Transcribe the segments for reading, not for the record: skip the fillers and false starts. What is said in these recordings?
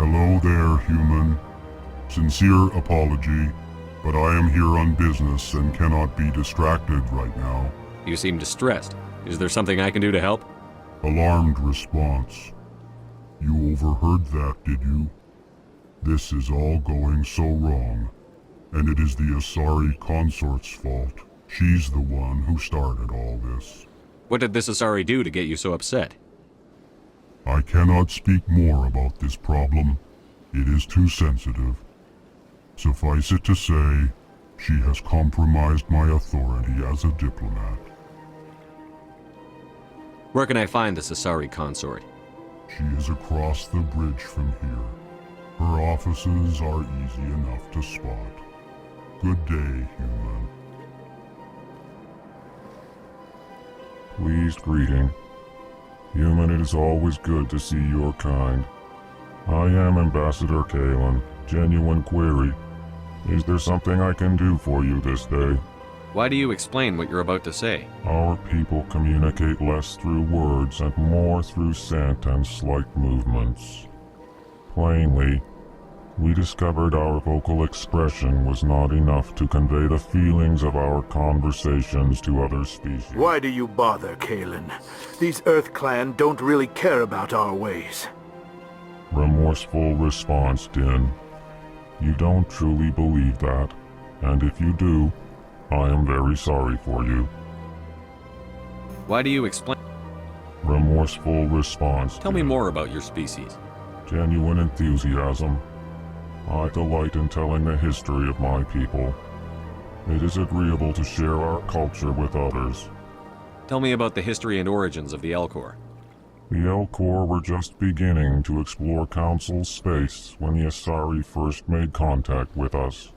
Hello there, human. Sincere apology, but I am here on business and cannot be distracted right now. You seem distressed. Is there something I can do to help? Alarmed response. You overheard that, did you? This is all going so wrong, and it is the Asari consort's fault. She's the one who started all this. What did this Asari do to get you so upset? I cannot speak more about this problem. It is too sensitive. Suffice it to say, she has compromised my authority as a diplomat. Where can I find this Asari consort? She is across the bridge from here. Her offices are easy enough to spot. Good day, human. Pleased greeting. Human, it is always good to see your kind. I am Ambassador Kalen. Genuine query. Is there something I can do for you this day? Why do you explain what you're about to say? Our people communicate less through words and more through scent and slight movements. Plainly, we discovered our vocal expression was not enough to convey the feelings of our conversations to other species. Why do you bother, Kalen? These Earth Clan don't really care about our ways. Remorseful response, Din. You don't truly believe that, and if you do, I am very sorry for you. Why do you explain? Remorseful response. Tell me more about your species. Genuine enthusiasm. I delight in telling the history of my people. It is agreeable to share our culture with others. Tell me about the history and origins of the Elcor. The Elcor were just beginning to explore Council's space when the Asari first made contact with us.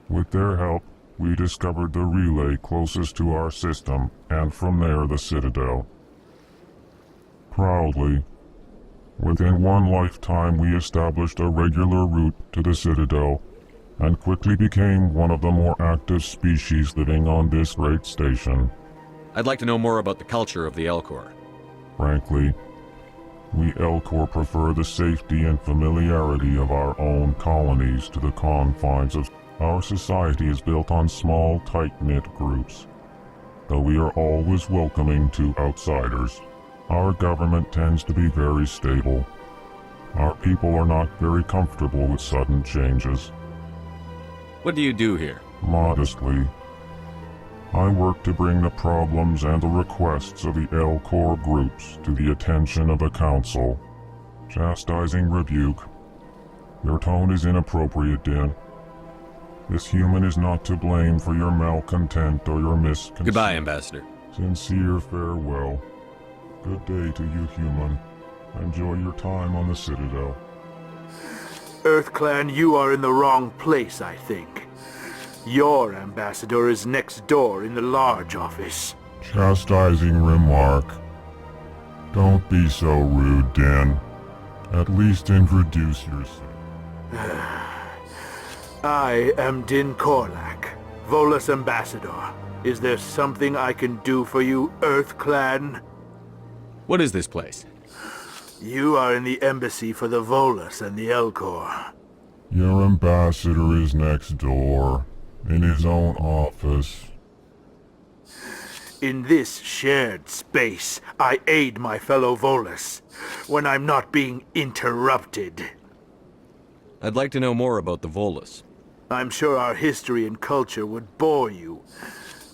With their help, we discovered the relay closest to our system, and from there the Citadel. Proudly, within one lifetime we established a regular route to the Citadel, and quickly became one of the more active species living on this great station. I'd like to know more about the culture of the Elcor. Frankly, we Elcor prefer the safety and familiarity of our own colonies to the confines of... Our society is built on small, tight-knit groups, though we are always welcoming to outsiders. Our government tends to be very stable. Our people are not very comfortable with sudden changes. What do you do here? Modestly, I work to bring the problems and the requests of the Elcor groups to the attention of the Council. Chastising rebuke. Your tone is inappropriate, Din. This human is not to blame for your malcontent or your misconception. Goodbye, Ambassador. Sincere farewell. Good day to you, human. Enjoy your time on the Citadel. Earth Clan, you are in the wrong place, I think. Your ambassador is next door in the large office. Chastising remark. Don't be so rude, Din. At least introduce yourself. I am Din Korlak, Volus Ambassador. Is there something I can do for you, Earth Clan? What is this place? You are in the embassy for the Volus and the Elcor. Your ambassador is next door, in his own office. In this shared space, I aid my fellow Volus, when I'm not being interrupted. I'd like to know more about the Volus. I'm sure our history and culture would bore you,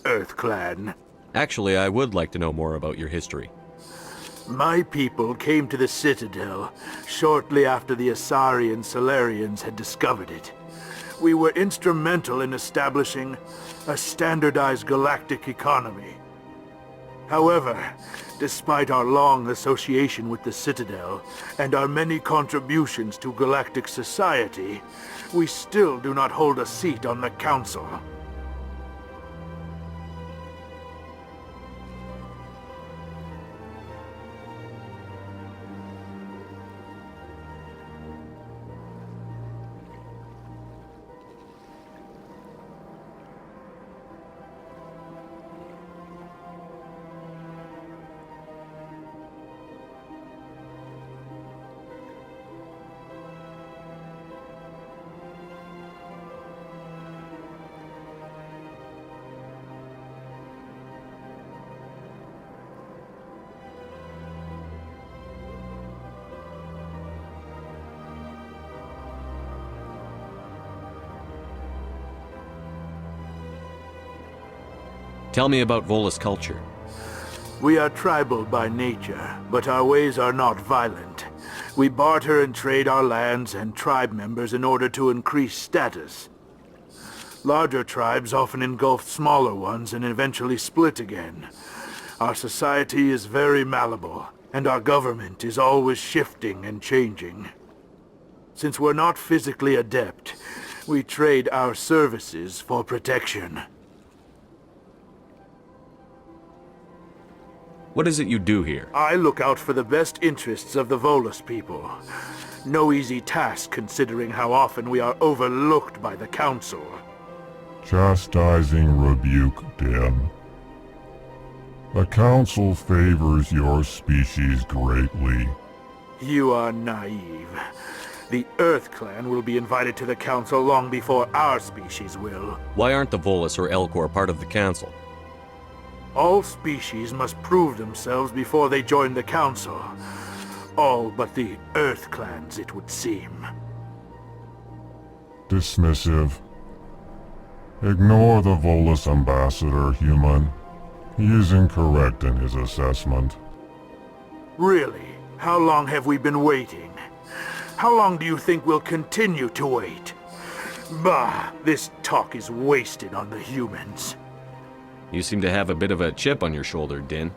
Earth Clan. Actually, I would like to know more about your history. My people came to the Citadel shortly after the Asari and Solarians had discovered it. We were instrumental in establishing a standardized galactic economy. However, despite our long association with the Citadel and our many contributions to galactic society, we still do not hold a seat on the Council. Tell me about Volus culture. We are tribal by nature, but our ways are not violent. We barter and trade our lands and tribe members in order to increase status. Larger tribes often engulf smaller ones and eventually split again. Our society is very malleable, and our government is always shifting and changing. Since we're not physically adept, we trade our services for protection. What is it you do here? I look out for the best interests of the Volus people. No easy task considering how often we are overlooked by the Council. Chastising rebuke, Din. The Council favors your species greatly. You are naive. The Earth Clan will be invited to the Council long before our species will. Why aren't the Volus or Elcor part of the Council? All species must prove themselves before they join the Council. All but the Earth Clans, it would seem. Dismissive. Ignore the Volus ambassador, human. He is incorrect in his assessment. Really? How long have we been waiting? How long do you think we'll continue to wait? Bah, this talk is wasted on the humans. You seem to have a bit of a chip on your shoulder, Din.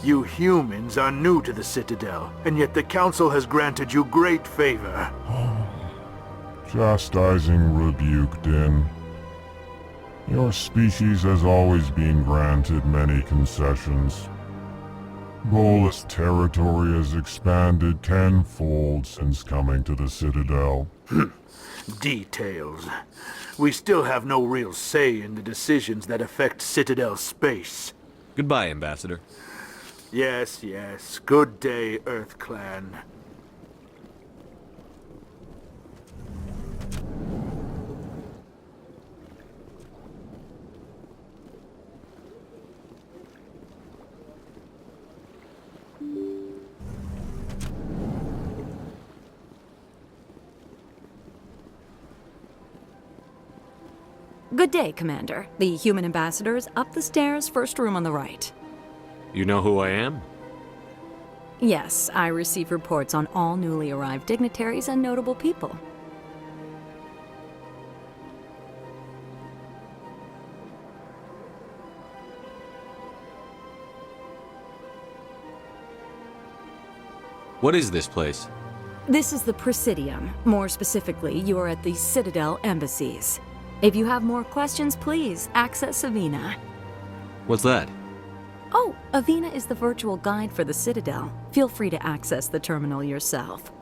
You humans are new to the Citadel, and yet the Council has granted you great favor. Chastising rebuke, Din. Your species has always been granted many concessions. Volus territory has expanded tenfold since coming to the Citadel. Details. We still have no real say in the decisions that affect Citadel space. Goodbye, Ambassador. Yes, yes. Good day, Earth Clan. Good day, Commander. The human ambassador is up the stairs, first room on the right. You know who I am? Yes, I receive reports on all newly arrived dignitaries and notable people. What is this place? This is the Presidium. More specifically, you are at the Citadel embassies. If you have more questions, please access Avina. What's that? Oh, Avina is the virtual guide for the Citadel. Feel free to access the terminal yourself.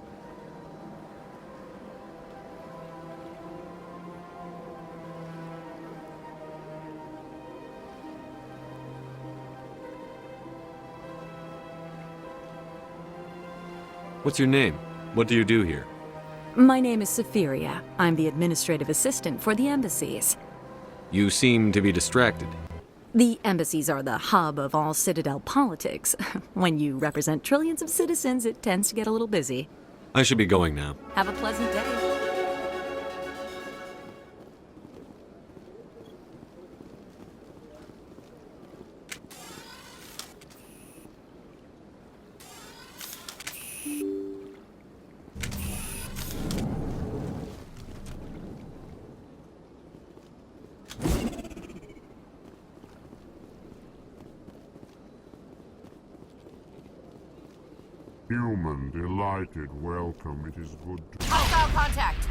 What's your name? What do you do here? My name is Safiria. I'm the administrative assistant for the embassies. You seem to be distracted. The embassies are the hub of all Citadel politics. When you represent trillions of citizens, it tends to get a little busy. I should be going now. Have a pleasant day. Human, delighted, welcome. It is good to... Hostile contact!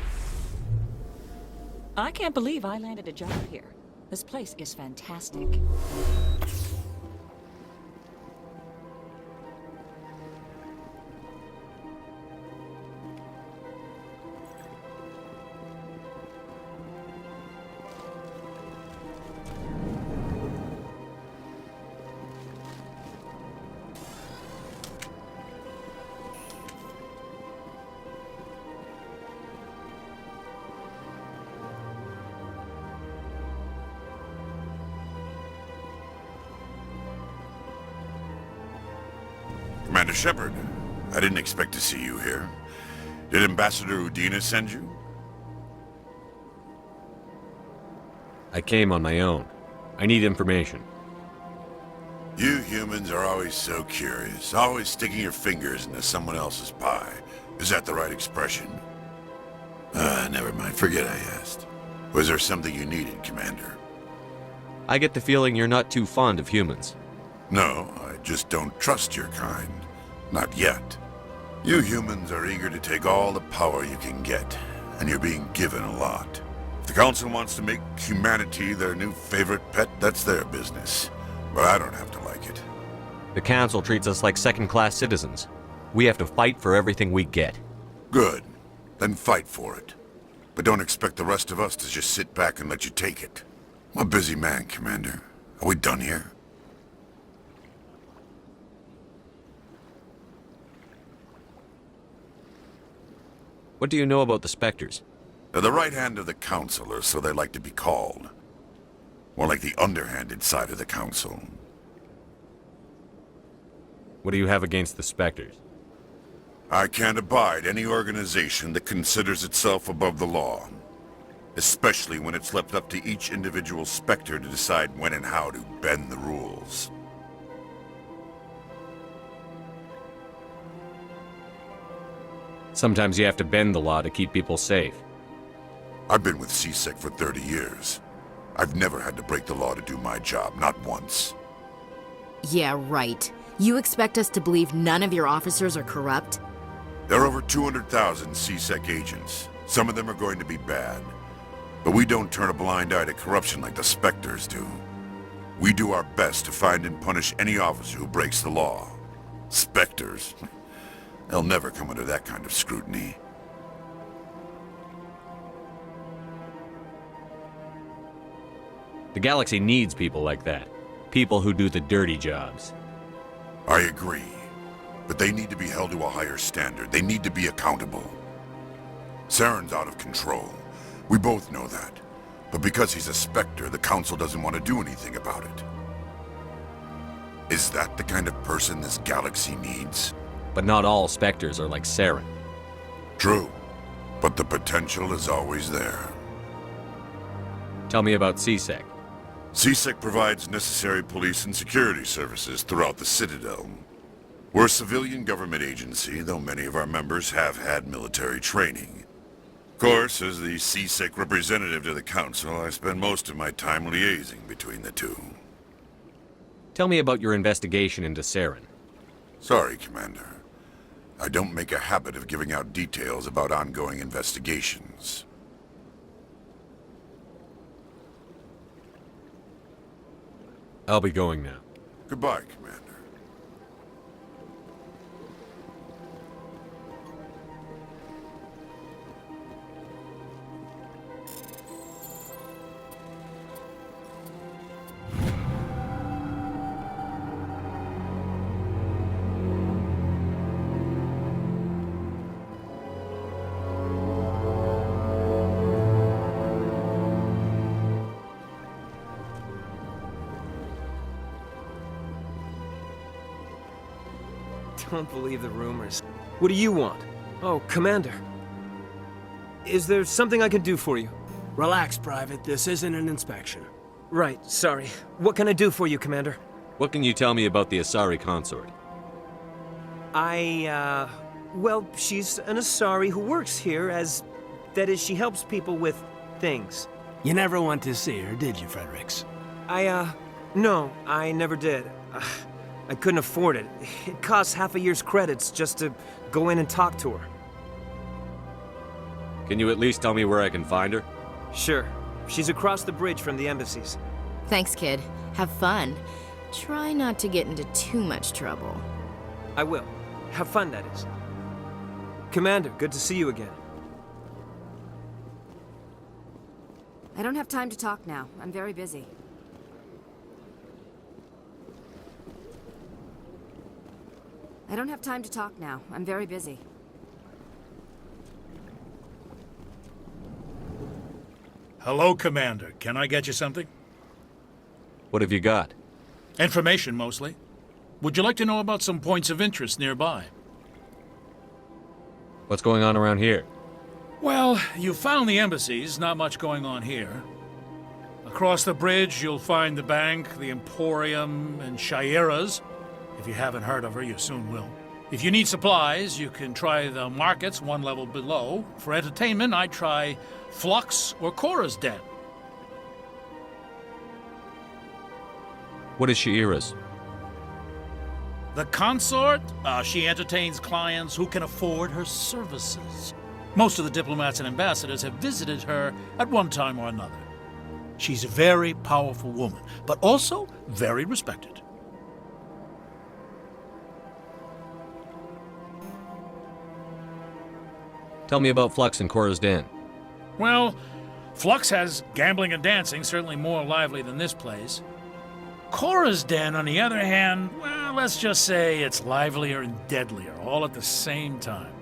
I can't believe I landed a job here. This place is fantastic. Commander Shepard, I didn't expect to see you here. Did Ambassador Udina send you? I came on my own. I need information. You humans are always so curious, always sticking your fingers into someone else's pie. Is that the right expression? Never mind. Forget I asked. Was there something you needed, Commander? I get the feeling you're not too fond of humans. No, I just don't trust your kind. Not yet. You humans are eager to take all the power you can get, and you're being given a lot. If the Council wants to make humanity their new favorite pet, that's their business. But I don't have to like it. The Council treats us like second-class citizens. We have to fight for everything we get. Good. Then fight for it. But don't expect the rest of us to just sit back and let you take it. I'm a busy man, Commander. Are we done here? What do you know about the Spectres? They're the right hand of the Council, or so they like to be called. More like the underhanded side of the Council. What do you have against the Spectres? I can't abide any organization that considers itself above the law. Especially when it's left up to each individual Spectre to decide when and how to bend the rules. Sometimes you have to bend the law to keep people safe. I've been with CSEC for 30 years. I've never had to break the law to do my job, not once. Yeah, right. You expect us to believe none of your officers are corrupt? There are over 200,000 CSEC agents. Some of them are going to be bad. But we don't turn a blind eye to corruption like the Spectres do. We do our best to find and punish any officer who breaks the law. Spectres? They'll never come under that kind of scrutiny. The galaxy needs people like that. People who do the dirty jobs. I agree. But they need to be held to a higher standard. They need to be accountable. Saren's out of control. We both know that. But because he's a Spectre, the Council doesn't want to do anything about it. Is that the kind of person this galaxy needs? But not all Spectres are like Saren. True. But the potential is always there. Tell me about CSEC. CSEC provides necessary police and security services throughout the Citadel. We're a civilian government agency, though many of our members have had military training. Of course, as the CSEC representative to the Council, I spend most of my time liaising between the two. Tell me about your investigation into Saren. Sorry, Commander. I don't make a habit of giving out details about ongoing investigations. I'll be going now. Goodbye, Commander. Don't believe the rumors. What do you want? Oh, Commander. Is there something I can do for you? Relax, Private. This isn't an inspection. Right, sorry. What can I do for you, Commander? What can you tell me about the Asari consort? Well, she's an Asari who works here as... That is, she helps people with things. You never went to see her, did you, Fredericks? No, I never did. I couldn't afford it. It costs half a year's credits just to go in and talk to her. Can you at least tell me where I can find her? Sure. She's across the bridge from the embassies. Thanks, kid. Have fun. Try not to get into too much trouble. I will. Have fun, that is. Commander, good to see you again. I don't have time to talk now. I'm very busy. I don't have time to talk now. I'm very busy. Hello, Commander. Can I get you something? What have you got? Information, mostly. Would you like to know about some points of interest nearby? What's going on around here? Well, you found the embassies. Not much going on here. Across the bridge, you'll find the bank, the Emporium, and Shaira's. If you haven't heard of her, you soon will. If you need supplies, you can try the markets one level below. For entertainment, I'd try Flux or Cora's Den. What is Shaira's? The consort? She entertains clients who can afford her services. Most of the diplomats and ambassadors have visited her at one time or another. She's a very powerful woman, but also very respected. Tell me about Flux and Cora's Den. Well, Flux has gambling and dancing, certainly more lively than this place. Cora's Den, on the other hand, well, let's just say it's livelier and deadlier, all at the same time.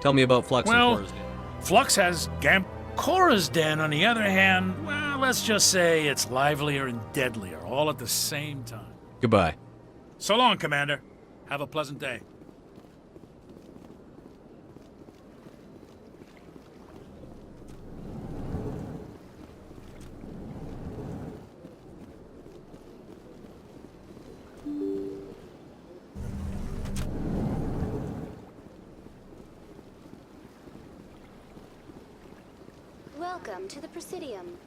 Tell me about Flux and Cora's Den. Flux has Cora's Den, on the other hand, well, let's just say it's livelier and deadlier, all at the same time. Goodbye. So long, Commander. Have a pleasant day. Welcome to the Presidium.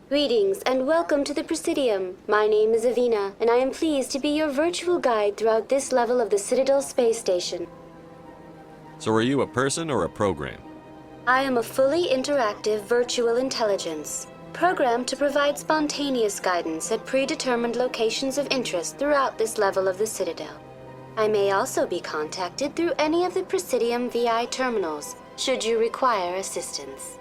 Greetings and welcome to the Presidium. My name is Avina, and I am pleased to be your virtual guide throughout this level of the Citadel Space Station. So are you a person or a program? I am a fully interactive virtual intelligence, programmed to provide spontaneous guidance at predetermined locations of interest throughout this level of the Citadel. I may also be contacted through any of the Presidium VI terminals, should you require assistance.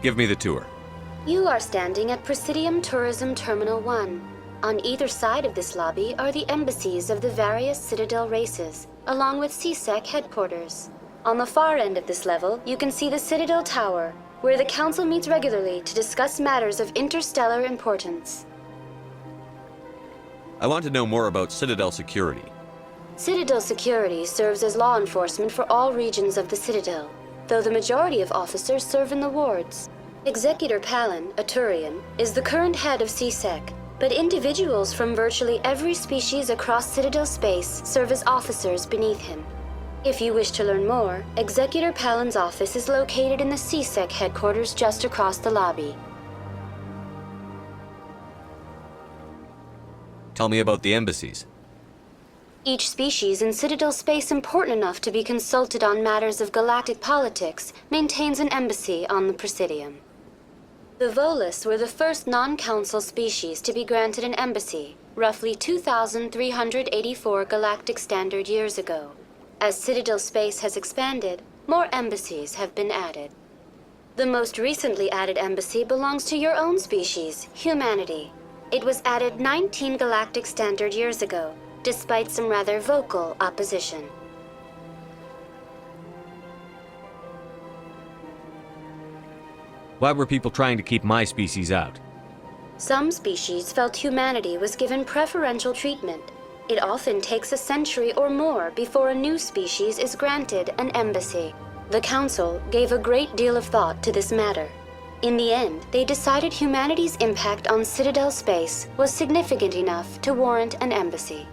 Give me the tour. You are standing at Presidium Tourism Terminal 1. On either side of this lobby are the embassies of the various Citadel races, along with CSEC headquarters. On the far end of this level, you can see the Citadel Tower, where the Council meets regularly to discuss matters of interstellar importance. I want to know more about Citadel security. Citadel security serves as law enforcement for all regions of the Citadel, though the majority of officers serve in the wards. Executor Palin, a Turian, is the current head of CSEC, but individuals from virtually every species across Citadel space serve as officers beneath him. If you wish to learn more, Executor Palin's office is located in the CSEC headquarters just across the lobby. Tell me about the embassies. Each species in Citadel space important enough to be consulted on matters of galactic politics maintains an embassy on the Presidium. The Volus were the first non-council species to be granted an embassy, roughly 2,384 galactic standard years ago. As Citadel space has expanded, more embassies have been added. The most recently added embassy belongs to your own species, humanity. It was added 19 galactic standard years ago, despite some rather vocal opposition. Why were people trying to keep my species out? Some species felt humanity was given preferential treatment. It often takes a century or more before a new species is granted an embassy. The Council gave a great deal of thought to this matter. In the end, they decided humanity's impact on Citadel space was significant enough to warrant an embassy.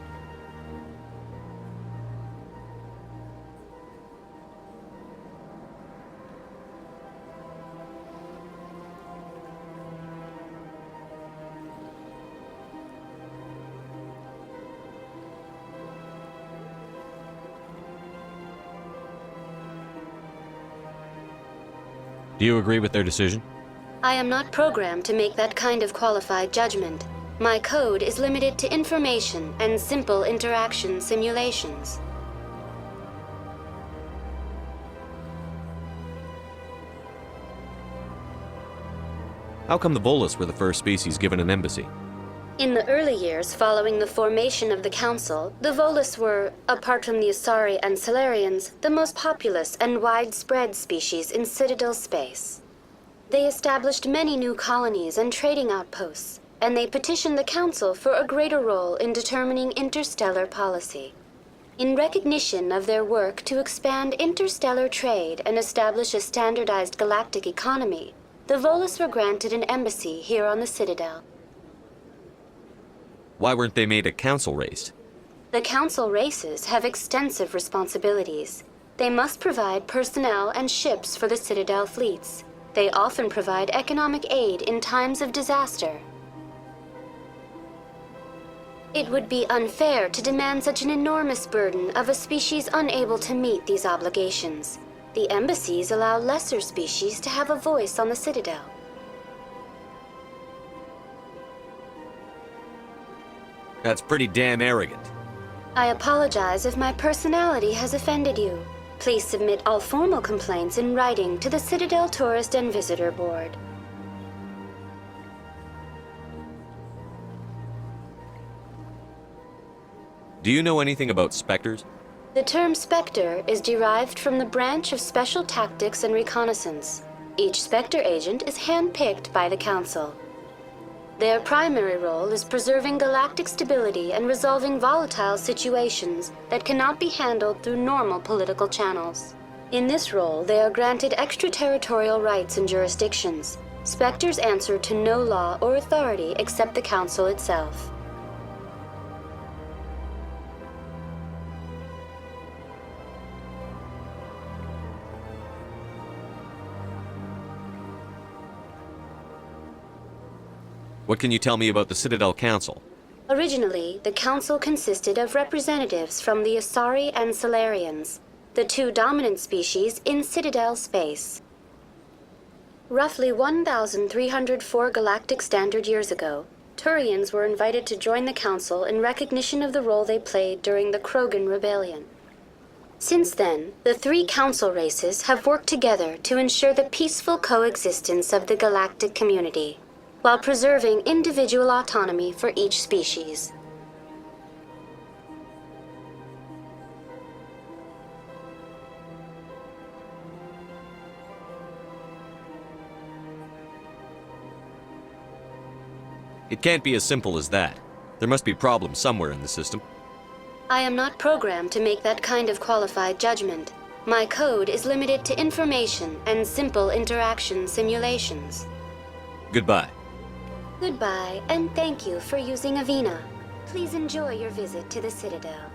Do you agree with their decision? I am not programmed to make that kind of qualified judgment. My code is limited to information and simple interaction simulations. How come the Volus were the first species given an embassy? In the early years following the formation of the Council, the Volus were, apart from the Asari and Solarians, the most populous and widespread species in Citadel space. They established many new colonies and trading outposts, and they petitioned the Council for a greater role in determining interstellar policy. In recognition of their work to expand interstellar trade and establish a standardized galactic economy, the Volus were granted an embassy here on the Citadel. Why weren't they made a council race? The Council races have extensive responsibilities. They must provide personnel and ships for the Citadel fleets. They often provide economic aid in times of disaster. It would be unfair to demand such an enormous burden of a species unable to meet these obligations. The embassies allow lesser species to have a voice on the Citadel. That's pretty damn arrogant. I apologize if my personality has offended you. Please submit all formal complaints in writing to the Citadel Tourist and Visitor Board. Do you know anything about specters? The term Spectre is derived from the branch of Special Tactics and Reconnaissance. Each Spectre agent is handpicked by the Council. Their primary role is preserving galactic stability and resolving volatile situations that cannot be handled through normal political channels. In this role, they are granted extraterritorial rights and jurisdictions. Spectres answer to no law or authority except the Council itself. What can you tell me about the Citadel Council? Originally, the Council consisted of representatives from the Asari and Solarians, the two dominant species in Citadel space. Roughly 1,304 galactic standard years ago, Turians were invited to join the Council in recognition of the role they played during the Krogan Rebellion. Since then, the three Council races have worked together to ensure the peaceful coexistence of the galactic community, while preserving individual autonomy for each species. It can't be as simple as that. There must be problems somewhere in the system. I am not programmed to make that kind of qualified judgment. My code is limited to information and simple interaction simulations. Goodbye. Goodbye, and thank you for using Avina. Please enjoy your visit to the Citadel.